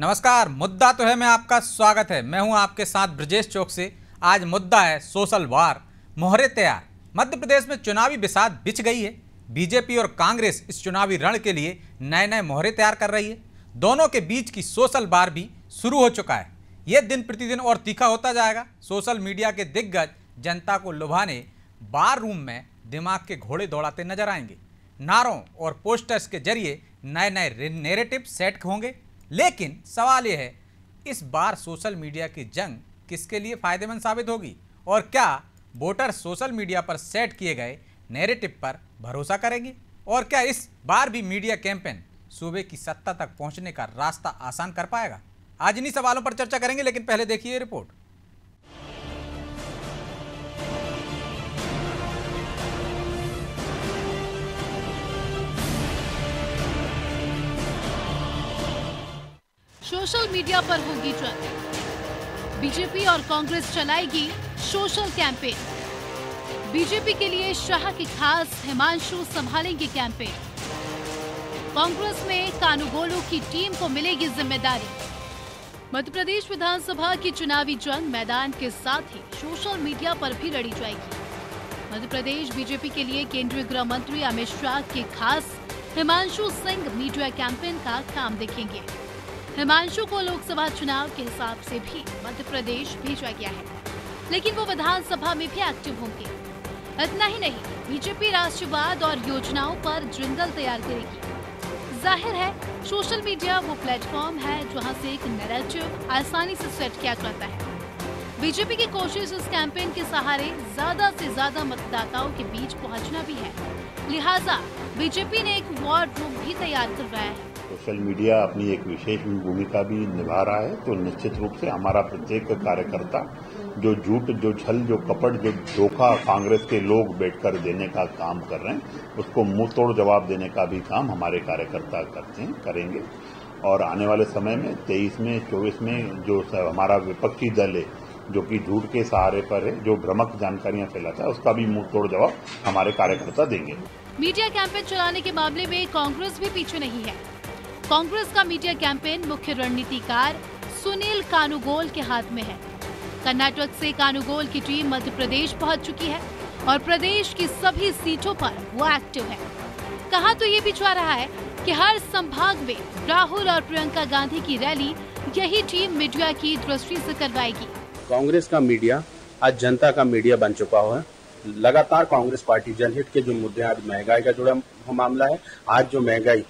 नमस्कार। मुद्दा तो है, मैं आपका स्वागत है। मैं हूं आपके साथ ब्रजेश चौक से। आज मुद्दा है सोशल वार। मोहरे तैयार। मध्य प्रदेश में चुनावी बिसात बिछ गई है। बीजेपी और कांग्रेस इस चुनावी रण के लिए नए नए मोहरे तैयार कर रही है। दोनों के बीच की सोशल वार भी शुरू हो चुका है। यह दिन प्रतिदिन और तीखा होता जाएगा। सोशल मीडिया के दिग्गज जनता को लुभाने बार रूम में दिमाग के घोड़े दौड़ाते नजर आएंगे। नारों और पोस्टर्स के जरिए नए नए नैरेटिव सेट होंगे। लेकिन सवाल यह है, इस बार सोशल मीडिया की जंग किसके लिए फायदेमंद साबित होगी और क्या वोटर सोशल मीडिया पर सेट किए गए नैरेटिव पर भरोसा करेंगे और क्या इस बार भी मीडिया कैंपेन सूबे की सत्ता तक पहुंचने का रास्ता आसान कर पाएगा? आज इन्हीं सवालों पर चर्चा करेंगे, लेकिन पहले देखिए रिपोर्ट। सोशल मीडिया पर होगी जंग। बीजेपी और कांग्रेस चलाएगी सोशल कैंपेन। बीजेपी के लिए शाह की खास हिमांशु संभालेंगे कैंपेन। कांग्रेस में कानूगोलू की टीम को मिलेगी जिम्मेदारी। मध्य प्रदेश विधानसभा की चुनावी जंग मैदान के साथ ही सोशल मीडिया पर भी लड़ी जाएगी। मध्य प्रदेश बीजेपी के लिए केंद्रीय गृह मंत्री अमित शाह के खास हिमांशु सिंह मीडिया कैंपेन का काम देखेंगे। हिमांशु को लोकसभा चुनाव के हिसाब से भी मध्य प्रदेश भेजा गया है, लेकिन वो विधानसभा में भी एक्टिव होंगे। इतना ही नहीं, बीजेपी राष्ट्रवाद और योजनाओं पर जिंगल तैयार करेगी। जाहिर है, सोशल मीडिया वो प्लेटफॉर्म है जहां से एक नैरेटिव आसानी से सेट किया जाता है। बीजेपी की कोशिश इस कैंपेन के सहारे ज्यादा से ज्यादा मतदाताओं के बीच पहुंचना भी है। लिहाजा बीजेपी ने एक वॉर रूम भी तैयार करवाया है। सोशल मीडिया अपनी एक विशेष भूमिका भी निभा रहा है, तो निश्चित रूप से हमारा प्रत्येक कार्यकर्ता जो झूठ, जो छल, जो कपट, जो धोखा कांग्रेस के लोग बैठकर देने का काम कर रहे हैं, उसको मुंह तोड़ जवाब देने का भी काम हमारे कार्यकर्ता करते हैं, करेंगे। और आने वाले समय में 23 में 24 में जो हमारा विपक्षी दल है, जो कि झूठ के सहारे पर है, जो भ्रामक जानकारियां फैलाता है, उसका भी मुंह तोड़ जवाब हमारे कार्यकर्ता देंगे। मीडिया कैंपेन चलाने के मामले में कांग्रेस भी पीछे नहीं है। कांग्रेस का मीडिया कैंपेन मुख्य रणनीतिकार सुनील कानूगोल के हाथ में है। कर्नाटक से कानूगोल की टीम मध्य प्रदेश पहुंच चुकी है और प्रदेश की सभी सीटों पर वो एक्टिव है। कहा तो ये भी जा रहा है कि हर संभाग में राहुल और प्रियंका गांधी की रैली यही टीम मीडिया की दृष्टि से करवाएगी। कांग्रेस का मीडिया आज जनता का मीडिया बन चुका हुआ है। लगातार कांग्रेस पार्टी जनहित के जो मुद्दे, आज महंगाई का जुड़ा मामला है, आज जो महंगाई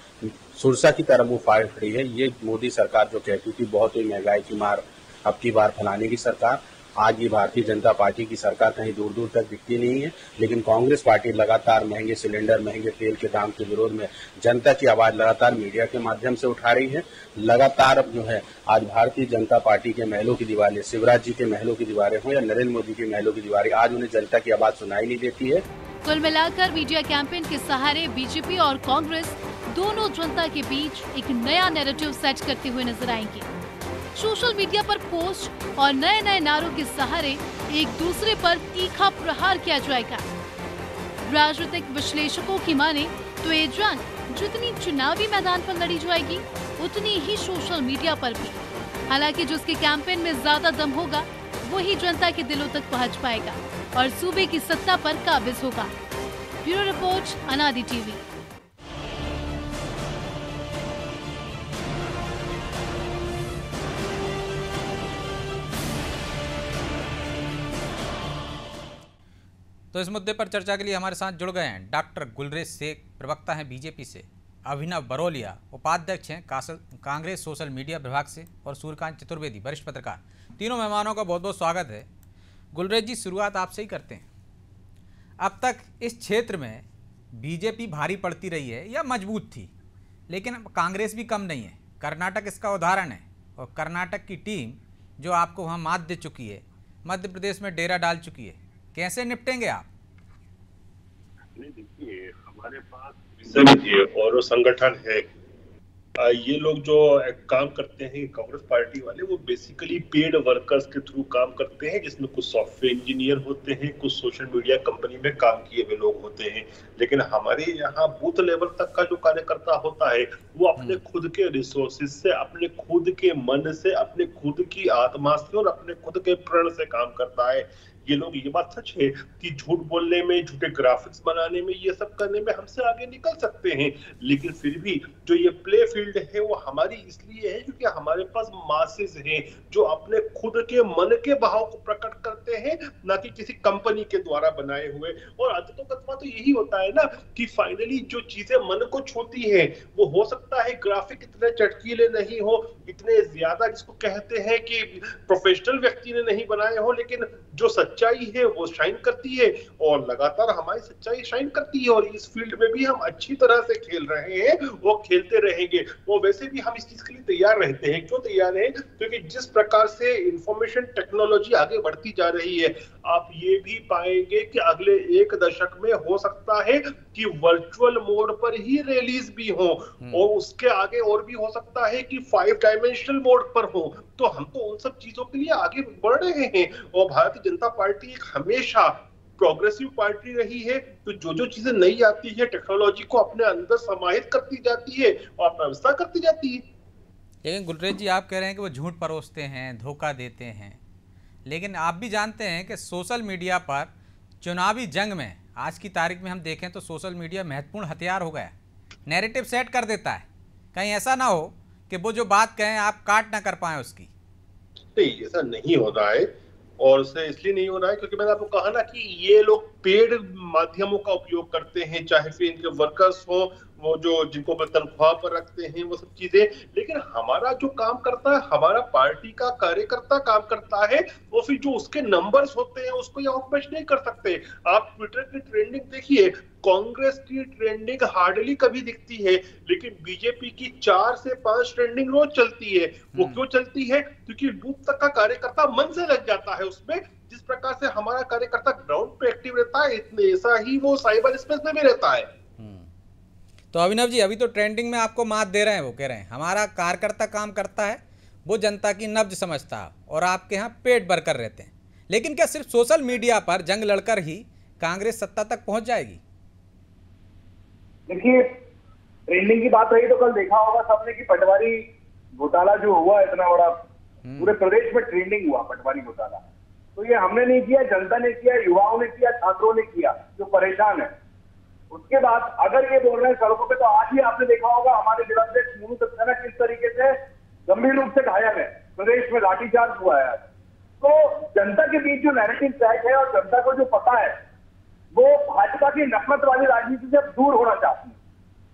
सुरसा की तरफ वो फाड़ खड़ी है। ये मोदी सरकार जो कहती थी बहुत ही महंगाई की मार अब की बार फैलाने की सरकार, आज ये भारतीय जनता पार्टी की सरकार कहीं दूर दूर तक दिखती नहीं है। लेकिन कांग्रेस पार्टी लगातार महंगे सिलेंडर, महंगे तेल के दाम के विरोध में जनता की आवाज लगातार मीडिया के माध्यम से उठा रही है। लगातार जो है आज भारतीय जनता पार्टी के महलों की दीवारें, शिवराज जी के महलों की दीवारें हो या नरेंद्र मोदी के महलों की दीवारें, आज उन्हें जनता की आवाज सुनाई नहीं देती है। कुल मिलाकर मीडिया कैंपेन के सहारे बीजेपी और कांग्रेस दोनों जनता के बीच एक नया नैरेटिव सेट करते हुए नजर आएंगे। सोशल मीडिया पर पोस्ट और नए नए नारों के सहारे एक दूसरे पर तीखा प्रहार किया जाएगा। राजनीतिक विश्लेषकों की माने तो ये जंग जितनी चुनावी मैदान पर लड़ी जाएगी, उतनी ही सोशल मीडिया पर भी। हालांकि जिसके कैंपेन में ज्यादा दम होगा, वही जनता के दिलों तक पहुंच पाएगा और सूबे की सत्ता पर काबिज होगा। ब्यूरो रिपोर्ट, अनादि टीवी। तो इस मुद्दे पर चर्चा के लिए हमारे साथ जुड़ गए हैं डॉक्टर गुलरेज शेख, प्रवक्ता हैं बीजेपी से, अभिनव बरोलिया, उपाध्यक्ष हैं कांग्रेस सोशल मीडिया विभाग से, और सूर्यकांत चतुर्वेदी, वरिष्ठ पत्रकार। तीनों मेहमानों का बहुत बहुत स्वागत है। गुलरेज जी, शुरुआत आपसे ही करते हैं। अब तक इस क्षेत्र में बीजेपी भारी पड़ती रही है या मजबूत थी, लेकिन कांग्रेस भी कम नहीं है। कर्नाटक इसका उदाहरण है, और कर्नाटक की टीम जो आपको वहाँ मात दे चुकी है, मध्य प्रदेश में डेरा डाल चुकी है। कैसे निपटेंगे आप? नहीं, देखिए, हमारे पास विषय और संगठन है, ये लोग जो काम करते हैं कांग्रेस पार्टी वाले, वो बेसिकली पेड वर्कर्स के थ्रू काम करते हैं, जिसमें कुछ सॉफ्टवेयर इंजीनियर होते हैं, कुछ सोशल मीडिया कंपनी में काम किए हुए लोग होते हैं। लेकिन हमारे यहाँ बूथ लेवल तक का जो कार्यकर्ता होता है वो अपने खुद के रिसोर्सेज से, अपने खुद के मन से, अपने खुद की आत्मा से और अपने खुद के प्रण से काम करता है। ये लोग, ये बात सच है कि झूठ बोलने में, झूठे ग्राफिक्स बनाने में, ये सब करने में हमसे आगे निकल सकते हैं, लेकिन फिर भी जो ये प्ले फील्ड है वो हमारी इसलिए है क्योंकि हमारे पास मासेस हैं जो अपने खुद के मन के भाव को प्रकट करते हैं, ना कि किसी कंपनी के द्वारा बनाए हुए। और अंततोगत्वा तो यही होता है ना कि फाइनली जो चीजें मन को छूती है वो हो सकता है ग्राफिक इतने चटकीले नहीं हो, इतने ज्यादा जिसको कहते हैं कि प्रोफेशनल व्यक्ति ने नहीं बनाए हो, लेकिन जो सच्चाई है वो शाइन करती है और लगातार हमारी सच्चाई शाइन करती है। और इस फील्ड में भी हम अच्छी तरह से खेल रहे हैं, वो खेलते रहेंगे। वो वैसे भी हम इस चीज के लिए तैयार रहते हैं। क्यों तैयार हैं? क्योंकि जिस प्रकार से इंफॉर्मेशन टेक्नोलॉजी आगे बढ़ती जा रही है, आप ये भी पाएंगे कि अगले 1 दशक में हो सकता है कि वर्चुअल मोड पर ही रिलीज भी हो, और उसके आगे और भी हो सकता है कि 5 डायमेंशनल मोड पर हो। तो हम तो उन सब चीजों के लिए आगे बढ़ रहे हैं। और भारतीय जनता पार्टी एक हमेशा प्रोग्रेसिव पार्टी रही है, तो जो चीजें नई आती है टेक्नोलॉजी को अपने अंदर समाहित करती जाती है और अपना विस्तार करती जाती है। लेकिन गुलरेज जी, आप कह रहे हैं कि वो झूठ परोसते हैं, धोखा देते हैं, लेकिन आप भी जानते हैं कि सोशल मीडिया पर चुनावी जंग में आज की तारीख में हम देखें तो सोशल मीडिया महत्वपूर्ण हथियार हो गया। नैरेटिव सेट कर देता है, कहीं ऐसा ना हो कि वो जो बात कहें आप काट ना कर पाए उसकी। नहीं, ऐसा नहीं हो रहा है, और उससे इसलिए नहीं हो रहा है क्योंकि मैंने आपको कहा ना कि ये लोग पेड माध्यमों का उपयोग करते हैं, चाहे फिर इनके वर्कर्स हो, वो जो जिनको तनख्वाह पर रखते हैं, वो सब चीजें। लेकिन हमारा जो काम करता है, हमारा पार्टी का कार्यकर्ता काम करता है, वो फिर जो उसके नंबर्स होते हैं उसको ये आउटमैच नहीं कर सकते। आप ट्विटर की ट्रेंडिंग देखिए, कांग्रेस की ट्रेंडिंग हार्डली कभी दिखती है, लेकिन बीजेपी की 4 से 5 ट्रेंडिंग रोज चलती है। वो क्यों चलती है? क्योंकि बूथ तक का कार्यकर्ता मन से लग जाता है उसमें। जिस प्रकार से हमारा कार्यकर्ता ग्राउंड पे एक्टिव रहता है, इतने ऐसा ही वो साइबर स्पेस में भी रहता है। तो अभिनव जी, अभी तो ट्रेंडिंग में आपको मात दे रहे हैं, वो कह रहे हैं हमारा कार्यकर्ता काम करता है, वो जनता की नब्ज समझता है, और आपके यहाँ पेट भर कर रहते हैं। लेकिन क्या सिर्फ सोशल मीडिया पर जंग लड़कर ही कांग्रेस सत्ता तक पहुंच जाएगी? देखिए, ट्रेंडिंग की बात रही तो कल देखा होगा सबने कि पटवारी घोटाला जो हुआ इतना बड़ा पूरे प्रदेश में ट्रेंडिंग हुआ, पटवारी घोटाला। तो ये हमने नहीं किया, जनता ने किया, युवाओं ने किया, छात्रों ने किया जो परेशान है। उसके बाद अगर ये बोल रहे हैं सड़कों पे, तो आज ही आपने देखा होगा हमारे जिलाध्यक्ष मोनू सक्सेना किस तरीके से गंभीर रूप से घायल है, प्रदेश में लाठीचार्ज हुआ है। तो जनता के बीच जो नैरेटिव सेट है और जनता को जो पता है, वो भाजपा की नफरत वाली राजनीति से दूर होना चाहती है।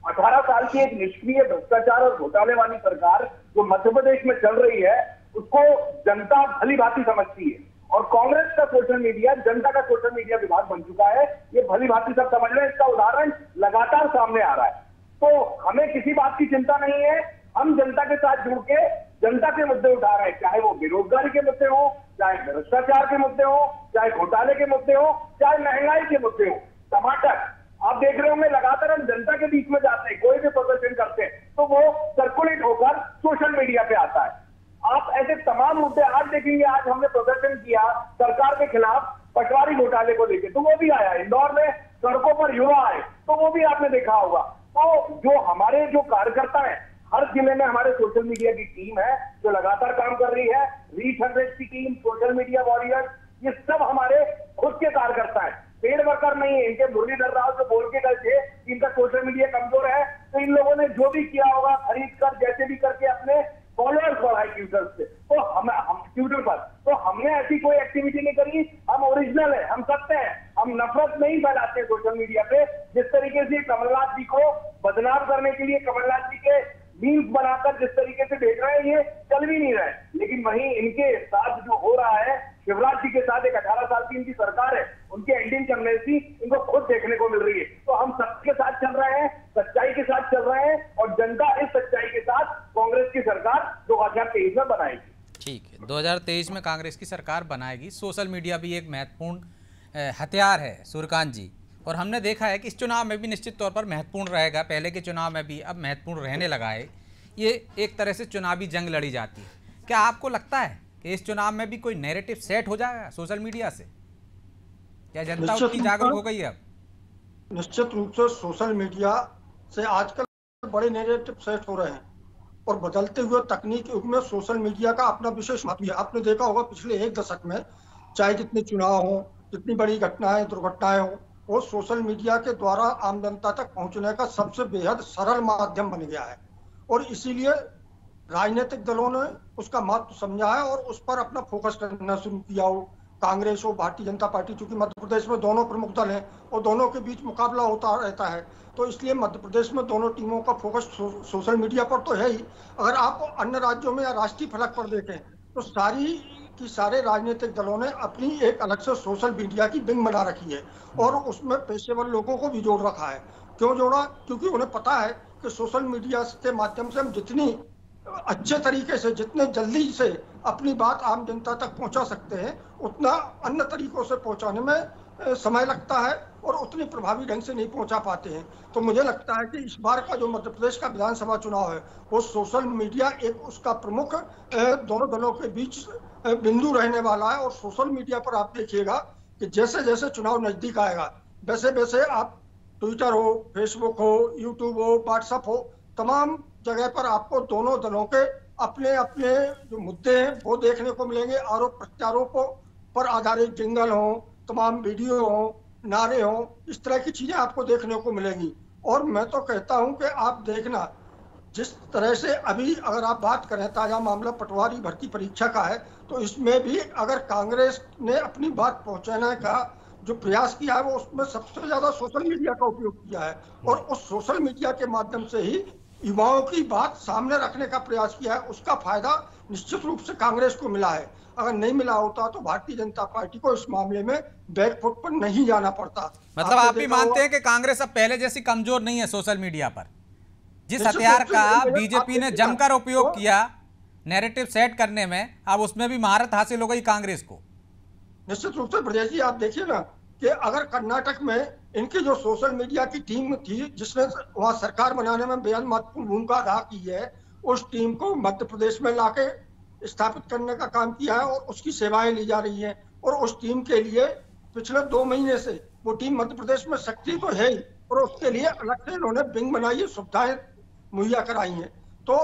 18 साल की एक निष्क्रिय भ्रष्टाचार और घोटाले वाली सरकार जो मध्य प्रदेश में चल रही है, उसको जनता भली भांति समझती है। और कांग्रेस का सोशल मीडिया जनता का सोशल मीडिया विभाग बन चुका है, ये भली भांति सब समझ रहे हैं। इसका उदाहरण लगातार सामने आ रहा है। तो हमें किसी बात की चिंता नहीं है, हम जनता के साथ जुड़ के जनता के मुद्दे उठा रहे हैं, चाहे वो बेरोजगारी के मुद्दे हो, चाहे भ्रष्टाचार के मुद्दे हो, चाहे घोटाले के मुद्दे हो, चाहे महंगाई के मुद्दे हो। टमाटर आप देख रहे होंगे, लगातार हम जनता के बीच में जाते हैं, कोई भी प्रदर्शन करते हैं तो वो सर्कुलेट होकर सोशल मीडिया पे आता है। आप ऐसे तमाम मुद्दे आज देखेंगे, आज हमने प्रदर्शन किया सरकार के खिलाफ पटवारी घोटाले को लेकर, तो वो भी आया। इंदौर में सड़कों पर युवा आए, तो वो भी आपने देखा होगा। तो जो हमारे जो कार्यकर्ता है, हर जिले में हमारे सोशल मीडिया की टीम है जो लगातार काम कर रही है, रीच 100 की टीम, सोशल मीडिया वॉरियर्स, ये सब हमारे खुद के कार्यकर्ता है, पेड वर्कर नहीं है। इनके मुरलीधर राव जो बोल के गए थे कि इनका सोशल मीडिया कमजोर है, तो इन लोगों ने जो भी किया होगा खरीद कर जैसे भी करके अपने फॉलोअर्स बढ़ाए ट्विटर से, तो हम ट्विटर पर, तो हमने ऐसी कोई एक्टिविटी नहीं करी। हम ओरिजिनल है, हम सत्य हैं, हम नफरत नहीं फैलाते सोशल मीडिया पे। जिस तरीके से कमलनाथ जी को बदनाम करने के लिए कमलनाथ जी के मीम्स बनाकर जिस तरीके से भेज रहे हैं, ये चल भी नहीं रहा है। लेकिन वहीं इनके साथ जो हो रहा है, शिवराज जी के साथ एक 18 साल की इनकी सरकार है, उनके एंडिंग टेंडेंसी इनको खुद देखने को मिल रही है। तो हम सत्य के साथ चल रहे हैं, सच्चाई के साथ चल रहे हैं, और जनता इस सच्चाई के साथ कांग्रेस की सरकार 2023 में बनाएगी। ठीक है, 2023 में कांग्रेस की सरकार बनाएगी। सोशल मीडिया भी एक महत्वपूर्ण हथियार है सूर्यकांत जी, और हमने देखा है कि इस चुनाव में भी निश्चित तौर पर महत्वपूर्ण रहेगा। पहले के चुनाव में भी अब महत्वपूर्ण रहने लगा है। ये एक तरह से चुनावी जंग लड़ी जाती है। क्या आपको लगता है कि इस चुनाव में भी कोई नैरेटिव सेट हो जाएगा सोशल मीडिया से? क्या जनता उतनी जागरूक हो गई है अब? निश्चित रूप से सोशल मीडिया से आजकल बड़े नैरेटिव सेट हो रहे हैं और बदलते हुए तकनीक युग में सोशल मीडिया का अपना विशेष महत्व है। आपने देखा होगा पिछले 1 दशक में चाहे जितने चुनाव हो, जितनी बड़ी घटनाएं दुर्घटनाएं हो, वो सोशल मीडिया के द्वारा आम जनता तक पहुंचने का सबसे बेहद सरल माध्यम बन गया है और इसीलिए राजनीतिक दलों ने उसका महत्व समझा है और उस पर अपना फोकस करना शुरू किया हो। कांग्रेस हो, भारतीय जनता पार्टी, चूंकि मध्य प्रदेश में दोनों प्रमुख दल हैं और दोनों के बीच मुकाबला होता रहता है, तो इसलिए मध्य प्रदेश में दोनों टीमों का फोकस सोशल मीडिया पर तो है ही। अगर आप अन्य राज्यों में या राष्ट्रीय फलक पर देखें तो सारे राजनीतिक दलों ने अपनी एक अलग से सोशल मीडिया की विंग बना रखी है और उसमें पेशेवर लोगों को भी जोड़ रखा है। क्यों जोड़ा? क्योंकि उन्हें पता है कि सोशल मीडिया के माध्यम से हम जितनी अच्छे तरीके से, जितने जल्दी से अपनी बात आम जनता तक पहुंचा सकते हैं, उतना अन्य तरीकों से पहुंचाने में समय लगता है और उतनी प्रभावी ढंग से नहीं पहुंचा पाते हैं। तो मुझे लगता है कि इस बार का जो मध्य प्रदेश का विधानसभा चुनाव है वो सोशल मीडिया एक उसका प्रमुख दोनों दलों के बीच बिंदु रहने वाला है। और सोशल मीडिया पर आप देखिएगा कि जैसे जैसे चुनाव नजदीक आएगा वैसे वैसे आप ट्विटर हो, फेसबुक हो, यूट्यूब हो, व्हाट्सएप हो, तमाम जगह पर आपको दोनों दलों के अपने अपने जो मुद्दे हैं वो देखने को मिलेंगे। आरोप प्रत्यारोपों पर आधारित जिंगल हो, तमाम वीडियो हो, नारे हो, इस तरह की चीजें आपको देखने को मिलेंगी। और मैं तो कहता हूं कि आप देखना जिस तरह से अभी अगर आप बात करें ताजा मामला पटवारी भर्ती परीक्षा का है, तो इसमें भी अगर कांग्रेस ने अपनी बात पहुंचाने का जो प्रयास किया है वो उसमें सबसे ज्यादा सोशल मीडिया का उपयोग किया है और उस सोशल मीडिया के माध्यम से ही युवाओं की बात सामने रखने का प्रयास किया है। उसका फायदा निश्चित रूप से कांग्रेस को मिला है। अगर नहीं मिला होता तो भारतीय जनता पार्टी को इस मामले में बैकफुट पर नहीं जाना पड़ता। मतलब आप भी मानते हैं कि कांग्रेस अब पहले जैसी कमजोर नहीं है सोशल मीडिया पर? जिस हथियार का बीजेपी ने जमकर उपयोग किया नैरेटिव सेट करने में, अब उसमें भी महारत हासिल हो गई कांग्रेस को। निश्चित रूप से ब्रजेश जी, आप देखिए ना कि अगर कर्नाटक में इनकी जो सोशल मीडिया की टीम थी जिसने वहां सरकार बनाने में बेहद महत्वपूर्ण भूमिका अदा की है, उस टीम को मध्य प्रदेश में लाके स्थापित करने का काम किया है और उसकी सेवाएं ली जा रही हैं। और उस टीम के लिए पिछले 2 महीने से वो टीम मध्य प्रदेश में सक्रिय तो है ही और उसके लिए अलग से इन्होंने विंग बनाई है, सुविधाएं मुहैया कराई हैं। तो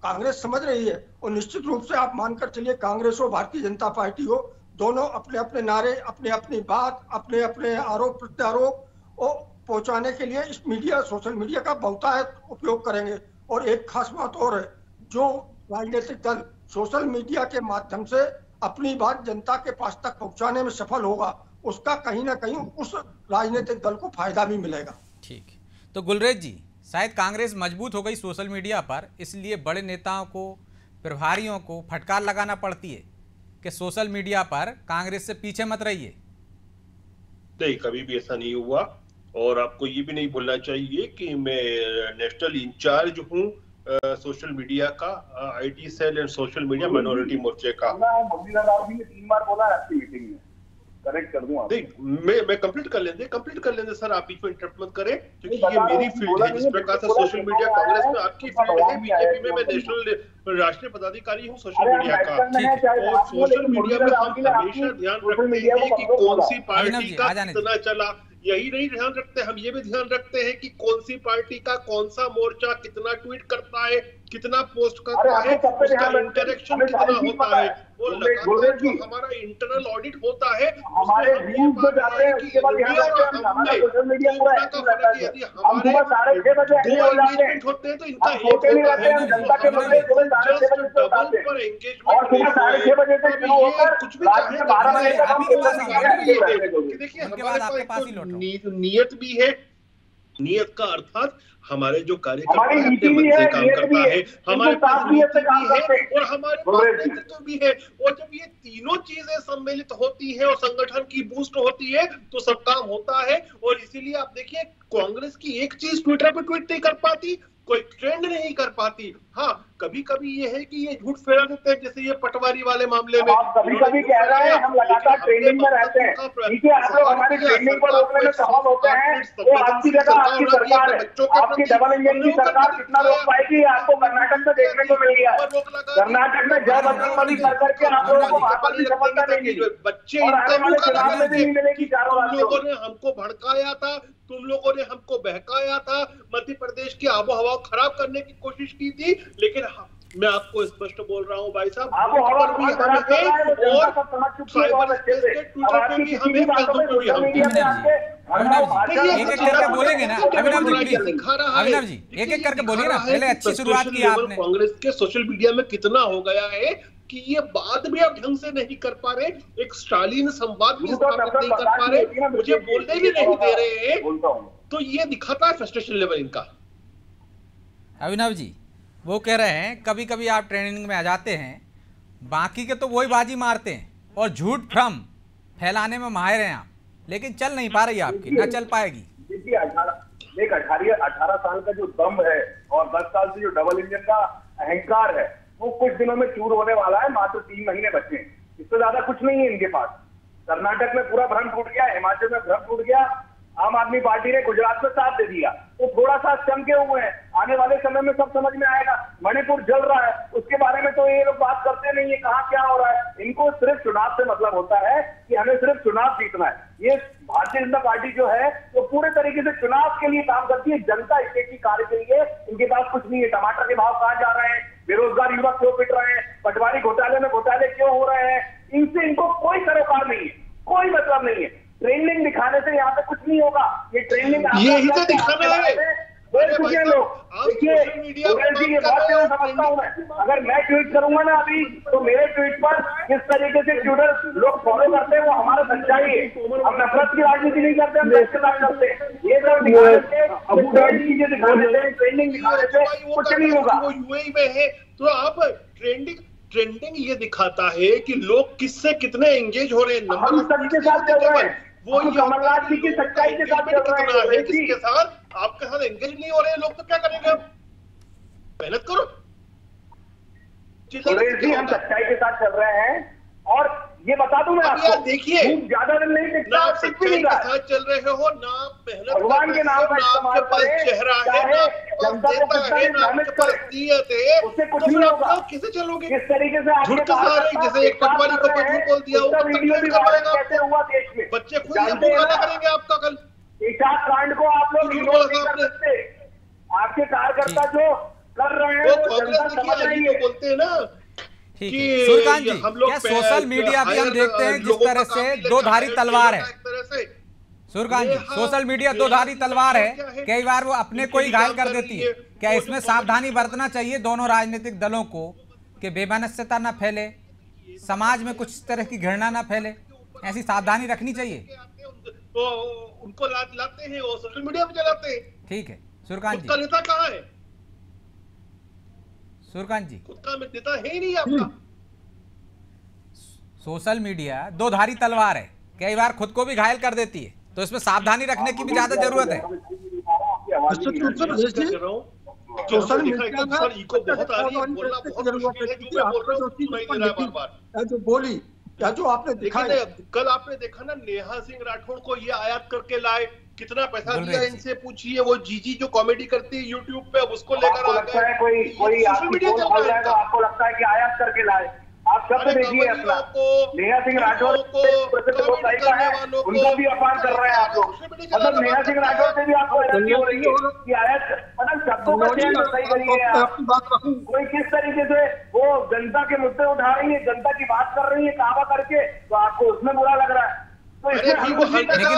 कांग्रेस समझ रही है और निश्चित रूप से आप मानकर चलिए कांग्रेस हो, भारतीय जनता पार्टी हो, दोनों अपने अपने नारे, अपने अपनी बात, अपने अपने आरोप प्रत्यारोप पहुंचाने के लिए इस सोशल मीडिया का बहुतायत उपयोग करेंगे। और एक खास बात और है, जो राजनीतिक दल सोशल मीडिया के माध्यम से अपनी बात जनता के पास तक पहुंचाने में सफल होगा, उसका कहीं ना कहीं उस राजनीतिक दल को फायदा भी मिलेगा। ठीक, तो गुलरेज जी, शायद कांग्रेस मजबूत हो गई सोशल मीडिया पर, इसलिए बड़े नेताओं को, प्रभारियों को फटकार लगाना पड़ती है कि सोशल मीडिया पर कांग्रेस से पीछे मत रहिए। नहीं, कभी भी ऐसा नहीं हुआ और आपको ये भी नहीं भूलना चाहिए कि मैं नेशनल इंचार्ज हूँ सोशल मीडिया का, IT cell and social media minority मोर्चे का। ने 3 बार बोला आपकी मीटिंग में, करेक्ट कर दूं आप? नहीं, मैं कंप्लीट कर लेंगे सर, आप बीच में इंटरप्ट मत करें, क्योंकि ये मेरी फील्ड है। जिस प्रकार से सोशल मीडिया कांग्रेस में आपकी फील्ड है, बीजेपी में मैं नेशनल राष्ट्रीय पदाधिकारी हूँ सोशल मीडिया का। और सोशल मीडिया में हम हमेशा ध्यान रखते हैं कि कौन सी पार्टी का कितना चला। यही नहीं ध्यान रखते, हम ये भी ध्यान रखते हैं कि कौन सी पार्टी का कौन सा मोर्चा कितना ट्वीट करता है, कितना पोस्ट करता है, उसका इंटरेक्शन कितना होता है। और लगातार जो हमारा इंटरनल ऑडिट होता है हमारे व्यूज में जाते हैं, उसके बाद ध्यान रखते हैं हमारा सोशल मीडिया पूरा एक्टिव रहता है। हम सुबह 6:30 बजे एक्टिव हो जाते हैं होते हैं तो इनका होते नहीं रहते हैं जनता के बदले सुबह 6:30 बजे से उठाते हैं और सुबह 6:30 बजे से शुरू होकर रात के 12 बजे तक हम देखिए हमारे पास नियत भी है। नियत का अर्थात हमारे जो कार्यकर्ता अपने मन से काम करता है, हमारे पास नीति भी है और हमारे पास नेतृत्व भी है। और जब ये तीनों चीजें सम्मिलित होती है और संगठन की बूस्ट होती है तो सब काम होता है। और इसीलिए आप देखिए कांग्रेस की एक चीज ट्विटर पे ट्वीट नहीं कर पाती, कोई ट्रेंड नहीं कर पाती। हाँ, कभी कभी ये है कि ये झूठ फैला देते हैं, जैसे ये पटवारी वाले मामले में आप कभी कभी कह रहे हैं हम लगातार ट्रेनिंग में रहते हैं, ठीक है, आप लोग हमारी ट्रेनिंग पर रोकने में सफल होते हैं, वो आपकी जगह आपकी सरकार है, आपकी डबल इंजन की सरकार कितना रोक पाएगी आपको कर्नाटक में देखने को मिल गया। कर्नाटक में जय बजरंगबली कर करके आप लोगों को वहां पर भी सफलता नहीं मिली, बच्चे और आने वाले चुनाव में भी नहीं मिलेगी चारों तुम लोगों राज्यों। ने हमको भड़काया था, तुम लोगों ने हमको बहकाया था, मध्य प्रदेश की आबो हवा खराब करने की कोशिश की थी, लेकिन मैं आपको स्पष्ट बोल रहा हूँ भाई साहब, आबो हवा भी खराब कर रहा है, वो जनता सब समझ चुकी है बहुत अच्छे से। अब आपकी किसी भी बातों में सोशल मीडिया पे आके एक एक करके बोलेंगे ना अभिनव जी, प्लीज अभिनव जी एक एक करके बोलिए ना, पहले अच्छी शुरुआत की आपने। कांग्रेस के सोशल मीडिया में कितना हो गया है कि ये बात भी आप ढंग से नहीं कर पा रहे, एक शालीन संवाद भी स्थापित नहीं कर पा रहे, मुझे बोलने भी नहीं दे रहे हैं, तो ये दिखाता है फ्रस्ट्रेशन लेवल इनका। अभिनव जी वो कह रहे हैं कभी कभी आप ट्रेनिंग में आ जाते हैं, बाकी के तो वही बाजी मारते हैं और झूठ भ्रम फैलाने में माहिर हैं आप, लेकिन चल नहीं पा रही आपकी, ना चल पाएगी। देखिए 18 साल का जो दम है और 10 साल से जो डबल इंजन का अहंकार है वो कुछ दिनों में चूर होने वाला है। मात्र 3 महीने बचे हैं, इससे ज्यादा कुछ नहीं है इनके पास। कर्नाटक में पूरा भ्रम टूट गया, हिमाचल में भ्रम टूट गया, आम आदमी पार्टी ने गुजरात में साथ दे दिया, तो थोड़ा सा चमके हुए हैं, आने वाले समय में सब समझ में आएगा। मणिपुर जल रहा है, उसके बारे में तो ये लोग बात करते नहीं है, कहाँ क्या हो रहा है। इनको सिर्फ चुनाव से मतलब होता है कि हमें सिर्फ चुनाव जीतना है। ये भारतीय जनता पार्टी जो है वो पूरे तरीके से चुनाव के लिए काम करती है, जनता हित की कार्य के लिए इनके पास कुछ नहीं है। टमाटर के भाव कहाँ जा रहे हैं, बेरोजगार युवक क्यों पिट रहे हैं, पटवारी घोटाले में घोटाले क्यों हो रहे हैं, इनसे इनको कोई सरोकार नहीं है, कोई मतलब नहीं है। ट्रेंडिंग दिखाने से यहाँ पे कुछ नहीं होगा, ये ट्रेंडिंग यही तो दिखाना है। लोग देखिए, ये बात मैं समझता हूँ मैं, अगर मैं ट्वीट करूंगा ना अभी तो मेरे ट्वीट पर जिस तरीके से ट्विटर लोग फॉलो करते हैं वो हमारा सच्चाई है। हम नफरत की राजनीति नहीं करते, हम देश के साथ करते हैं। ये सब चीजें दिखाने से, ट्रेंडिंग दिखाने से कुछ नहीं होगा। वो यूएई में है तो आप ट्रेंडिंग ये दिखाता है कि लोग किससे कितने एंगेज हो रहे हैं, हम सबके साथ चल रहे हैं, वो कमलनाथ जी की सच्चाई के साथ चल रहे हैं। किसके साथ आपके साथ एंगेज नहीं हो रहे हैं लोग, तो क्या करेंगे आप? मेहनत करो। हम सच्चाई के साथ चल रहे हैं और ये बता दूं मैं आपको, देखिए ज्यादा दिन नहीं ना आप सच्चाई के साथ चल रहे हो, ना मेहनत भगवान के नाम का इस्तेमाल करें, चेहरा है, जनता को कितना भी मेहनत करें, उससे कुछ नहीं होगा। किसे चलोगे? किस तरीके से आप जैसे एक पटवारी को झूठ बोल दिया, वीडियो भी वायरल कैसे हुआ देश में, बच्चे खुद पता करेंगे आपका कल। ईशाक कांड को आप लोग इग्नोर नहीं कर सकते, आपके कार्यकर्ता जो कर रहे हैं वो जनता समझ रही है। बोलते हैं ना ठीक है सूर्यकांत जी, क्या सोशल मीडिया भी हम देखते हैं जिस तरह से दो धारी तलवार है। सूर्यकांत जी, सोशल मीडिया दो धारी तलवार है, कई बार वो अपने को ही घायल कर देती है। क्या इसमें सावधानी बरतना चाहिए दोनों राजनीतिक दलों को कि बेमनस्यता न फैले, समाज में कुछ तरह की घृणा न फैले, ऐसी सावधानी रखनी चाहिए? तो उनको लाते हैं, वो सोशल मीडिया पे चलाते हैं। ठीक है सूर्यकांत जी, नेता कहाँ है? सूर्यकांत जी, खुद का नेता है ही नहीं आपका। सोशल मीडिया दो धारी तलवार है, कई बार खुद को भी घायल कर देती है, तो इसमें सावधानी रखने की भी ज्यादा जरूरत है। सोशल मीडिया में इको बहुत आ रही है, बोलना बहुत मुश्किल है, जो मैं बोल रहा हूँ सुनाई दे रहा है बार-बार। जो बोली या जो आपने देखा, कल आपने देखा ना नेहा सिंह राठौड़ को ये आयात करके लाए, कितना पैसा दिया इनसे पूछिए। वो जीजी जो कॉमेडी करती है यूट्यूब पे, अब उसको लेकर आ गए। कोई सोशल मीडिया आपको लगता है कि आयात करके लाए? आप सब देखिए अपना नेहा सिंह राठौड़ उनका भी अपमान कर रहे हैं आप लोग। मतलब नेहा सिंह राठौड़ से भी आपको एलर्जी हो रही है कि आयात, मतलब शब्दों का चयन तो सही करिए आप। कोई किस तरीके से वो जनता के मुद्दे उठा रही है, जनता की बात कर रही है काबा करके, तो आपको उसमें बुरा लग रहा है। लेकिन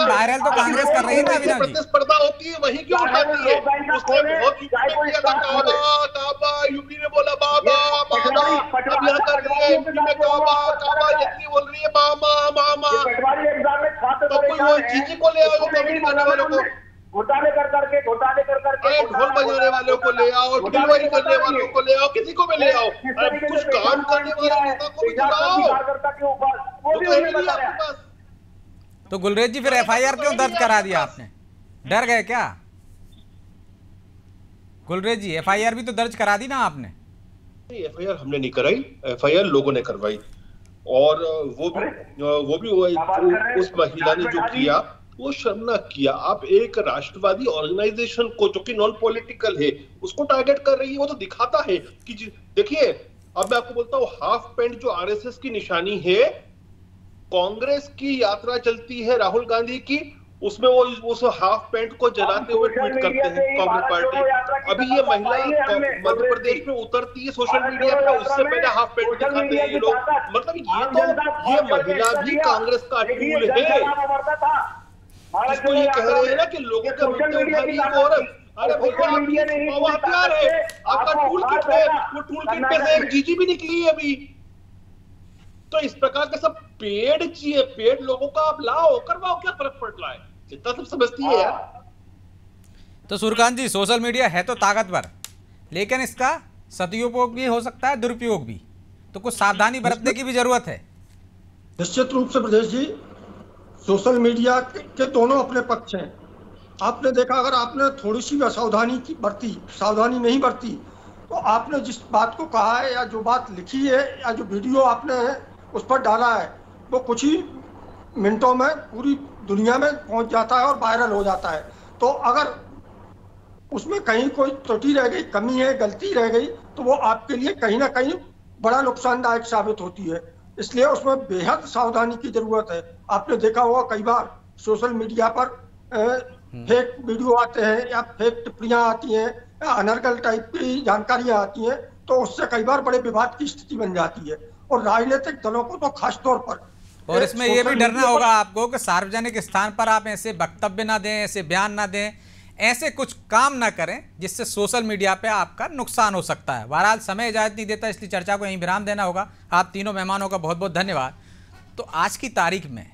वायरल तो कांग्रेस कर रही है ना अभिनव जी। प्रतिस्पर्धा होती है, वही क्यों उठाती है? उसने बहुत यूपी में बोला बाबा मामा, अब यहाँ कर रही है यूपी में काबा काबा, जितनी बोल रही है मामा मामा। तो कोई वो जीजी को ले आओ, कॉमेडी करने वालों को, घोटाले कर करके ढोल बजाने वालों को ले आओ, डिलीवरी करने वालों को ले आओ, किसी को भी ले आओ, कुछ काम करने वाले नेता को भी बुलाओ। तो गुलरेज जी फिर एफआईआर क्यों दर्ज करा दिया आपने? डर गए क्या? गुलरेज जी एफआईआर भी तो दर्ज करा दी ना आपने। एफआईआर हमने नहीं कराई, एफआईआर लोगों ने करवाई। और वो भी उस महिला ने जो किया वो शर्मनाक किया। आप एक राष्ट्रवादी ऑर्गेनाइजेशन को जो कि नॉन पॉलिटिकल है उसको टारगेट कर रही है। वो तो दिखाता है कि देखिए, अब मैं आपको बोलता हूँ, हाफ पैंट जो आरएसएस की निशानी है, कांग्रेस की यात्रा चलती है राहुल गांधी की, उसमें वो उस हाफ पैंट को जलाते हुए ट्वीट करते हैं कांग्रेस पार्टी। अभी ये महिला मध्य प्रदेश में उतरती है सोशल मीडिया पे, उससे पहले हाफ पैंट दिखाते हैं ये लोग। मतलब ये महिला भी कांग्रेस का टूल है। इसको ये कह रहे हैं ना कि लोगों के मुद्दे उठानी औरत, अरे भैया आपकी हथियार है, आपका टूल किट है, वो टूल किट में से एक जीजी भी निकली है अभी। तो इस प्रकार के सब पेड़ चाहिए, पेड़ लोगों का आप लाओ, करवाओ, क्या फर्क पड़ रहा है, जितना सब समझती है यार। तो सूर्यकांत जी, सोशल मीडिया है तो ताकतवर, लेकिन इसका सदुपयोग भी हो सकता है, दुरुपयोग भी, तो कुछ सावधानी बरतने की भी जरूरत है। निश्चित रूप से ब्रजेश जी, सोशल मीडिया के दोनों अपने पक्ष हैं। आपने देखा, अगर आपने थोड़ी सी भी सावधानी नहीं बरती, तो आपने जिस बात को कहा है या जो बात लिखी है या जो वीडियो आपने उस पर डाला है, वो कुछ ही मिनटों में पूरी दुनिया में पहुंच जाता है और वायरल हो जाता है। तो अगर उसमें कहीं कोई त्रुटि रह गई, कमी है, गलती रह गई, तो वो आपके लिए कहीं ना कहीं बड़ा नुकसानदायक साबित होती है। इसलिए उसमें बेहद सावधानी की जरूरत है। आपने देखा होगा कई बार सोशल मीडिया पर फेक वीडियो आते हैं या फेक टिप्पणियां आती हैं या अनर्गल टाइप की जानकारियां आती हैं, तो उससे कई बार बड़े विवाद की स्थिति बन जाती है। और राजनीतिक दलों को तो खास तौर पर, और इसमें यह भी डरना होगा आपको कि सार्वजनिक स्थान पर आप ऐसे वक्तव्य ना दें, ऐसे बयान ना दें, ऐसे कुछ काम ना करें जिससे सोशल मीडिया पे आपका नुकसान हो सकता है। बहरहाल समय इजाजत नहीं देता, इसलिए चर्चा को यहीं विराम देना होगा। आप तीनों मेहमानों का बहुत बहुत धन्यवाद। तो आज की तारीख में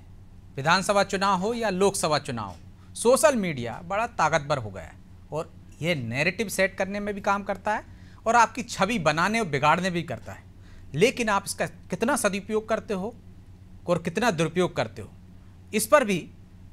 विधानसभा चुनाव हो या लोकसभा चुनाव, सोशल मीडिया बड़ा ताकतवर हो गया है और ये नैरेटिव सेट करने में भी काम करता है और आपकी छवि बनाने और बिगाड़ने भी करता है। लेकिन आप इसका कितना सदुपयोग करते हो और कितना दुरुपयोग करते हो, इस पर भी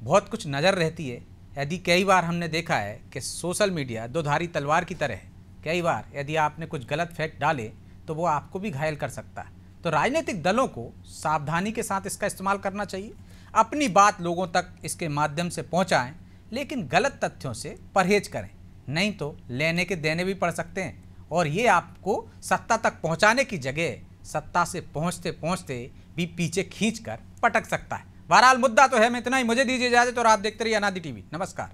बहुत कुछ नज़र रहती है। यदि कई बार हमने देखा है कि सोशल मीडिया दोधारी तलवार की तरह है, कई बार यदि आपने कुछ गलत फैक्ट डाले तो वो आपको भी घायल कर सकता है। तो राजनीतिक दलों को सावधानी के साथ इसका इस्तेमाल करना चाहिए, अपनी बात लोगों तक इसके माध्यम से पहुंचाएं, लेकिन गलत तथ्यों से परहेज करें, नहीं तो लेने के देने भी पड़ सकते हैं और ये आपको सत्ता तक पहुंचाने की जगह सत्ता से पहुंचते पहुंचते भी पीछे खींचकर पटक सकता है। बहरहाल मुद्दा तो है, मैं इतना ही, मुझे दीजिए इजाजत और आप देखते रहिए अनादि टीवी। नमस्कार।